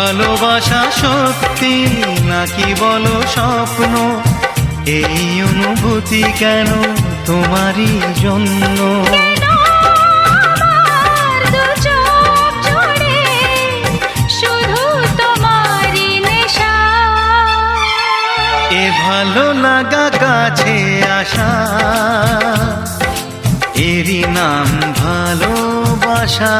ভালোবাসা সত্যি নাকি বলো স্বপ্ন, এই অনুভূতি কেন তোমারই জন্য। এ ভালো লাগা কাছে আসা, এরই নাম ভালোবাসা।